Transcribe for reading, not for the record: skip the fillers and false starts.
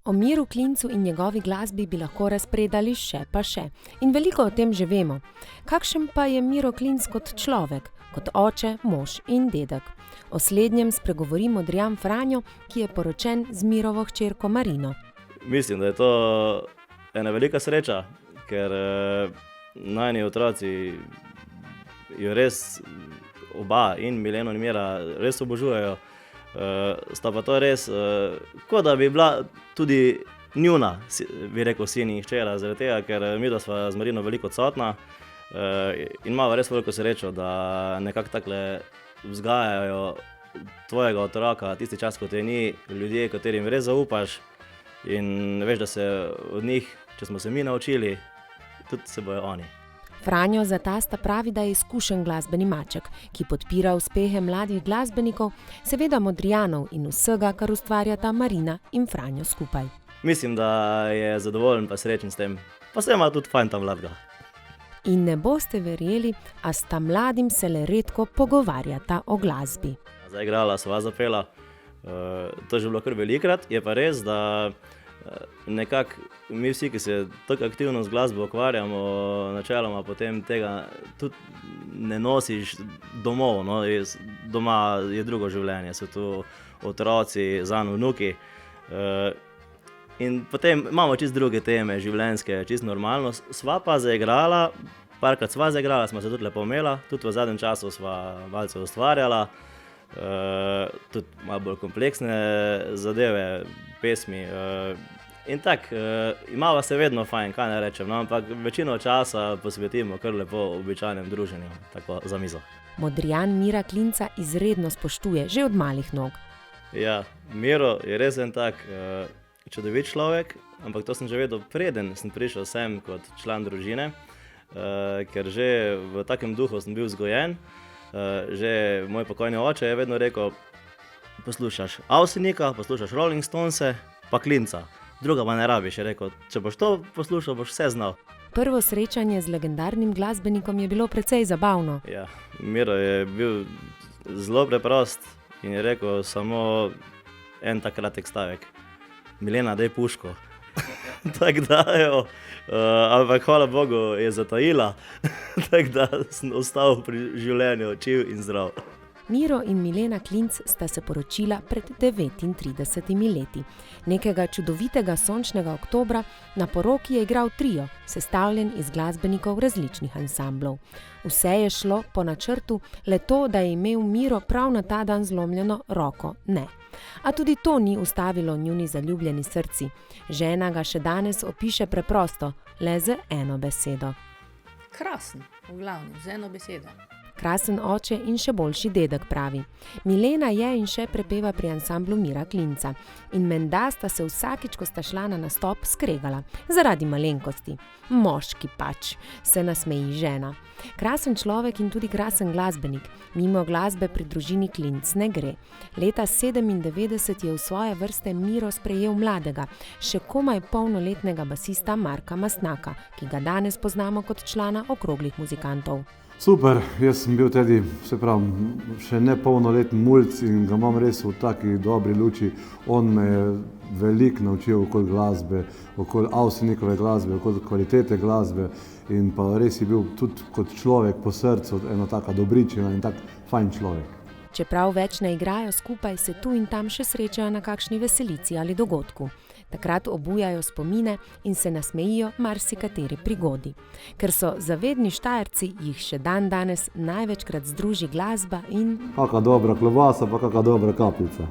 O Miru Klincu in njegovi glasbi bi lahko razpredali še pa še. In veliko o tem že vemo. Kakšen pa je Miro Klinc kot človek, kot oče, mož in dedek? O slednjem spregovori Modrijan Franjo, ki je poročen z Mirovo hčerko Marino. Mislim, da je to ena velika sreča, ker najini otroci jo res oba, in Mileno in Mira, res obožujejo. Sta pa to res, kot da bi bila tudi njuna, bi rekel, sin in hčera, zaradi tega, ker midva sva z Marino veliko odsotna in imava res veliko srečo, da nekako takole vzgajajo tvojega otroka tisti čas, ko te ni, ljudje, katerim res zaupaš in veš, da se od njih, če smo se mi naučili, tudi se bojo oni. Franjo za tasta pravi, da je izkušen glasbeni maček, ki podpira uspehe mladih glasbenikov, seveda Modrijanov in vsega, kar ustvarjata Marina in Franjo skupaj. Mislim, da je zadovoljen pa srečen s tem, pa se ima tudi fajn tam mladega. In ne boste verjeli, a sta mladim se le redko pogovarjata o glasbi. Zaigrala sva, zapela, to je že bilo kar velikrat, je pa res, da nekako mi vsi, ki se tako aktivno z glasbo ukvarjamo, načeloma potem tega tudi ne nosiš domov, no? Doma je drugo življenje, so tu otroci, zanj vnuki. In potem imamo čisto druge teme, življenjske, čisto normalno. Sva pa zaigrala, parkrat sva zaigrala, sva se tudi lepo imela, tudi v zadnjem času sva malce ustvarjala, tudi malo bolj kompleksne zadeve, pesmi. In tako, imava se vedno fajn, kaj ne rečem, no? Ampak večino časa posvetimo kar lepo običajnem druženju, tako za mizo. Modrijan Mira Klinca izredno spoštuje, že od malih nog. Ja, Miro je res en tak čudovit človek, ampak to sem že vedel preden sem prišel sem kot član družine, ker že v takem duhu sem bil vzgojen. Že moj pokojni oče je vedno rekel, poslušaš Avsenika, poslušaš Rolling Stonese, pa Klinca. Druga pa ne rabiš, je rekel, če boš to poslušal, boš vse znal. Prvo srečanje z legendarnim glasbenikom je bilo precej zabavno. Ja, Miro je bil zelo preprost in je rekel samo en tak kratek stavek. Milena, daj puško. Tako da, ampak hvala Bogu je zatajila, tako da sem ostal pri življenju čiv in zdrav. Miro in Milena Klinc sta se poročila pred 39 leti. Nekega čudovitega sončnega oktobra na poroki je igral trio, sestavljen iz glasbenikov različnih ansamblov. Vse je šlo po načrtu, le to, da je imel Miro prav na ta dan zlomljeno roko, ne. A tudi to ni ustavilo njuni zaljubljeni srci. Žena ga še danes opiše preprosto, le z eno besedo. Krasen, v glavnem, z eno besedo. Krasen oče in še boljši dedek, pravi. Milena je in še prepeva pri ansamblu Mira Klinca. In menda sta se vsakič, ko sta šla na nastop, skregala. Zaradi malenkosti. Moški pač, se nasmeji žena. Krasen človek in tudi krasen glasbenik. Mimo glasbe pri družini Klinc ne gre. Leta 97 je v svoje vrste Miro sprejel mladega, še komaj polnoletnega basista Marka Mastnaka, ki ga danes poznamo kot člana okroglih muzikantov. Super, jaz sem bil tudi, se pravi, še ne polnoleten mulc in ga imam res v taki dobri luči. On me je veliko naučil okoli glasbe, okoli Avsenikove glasbe, okoli kvalitete glasbe in pa res je bil tudi kot človek po srcu ena taka dobričina in tak fajn človek. Čeprav več ne igrajo skupaj, se tu in tam še srečajo na kakšni veselici ali dogodku. Takrat obujajo spomine in se nasmejijo marsikateri prigodi. Ker so zavedni Štajerci, jih še danes največkrat združi glasba in... Kaka dobra klobasa, pa kaka dobra kapljica.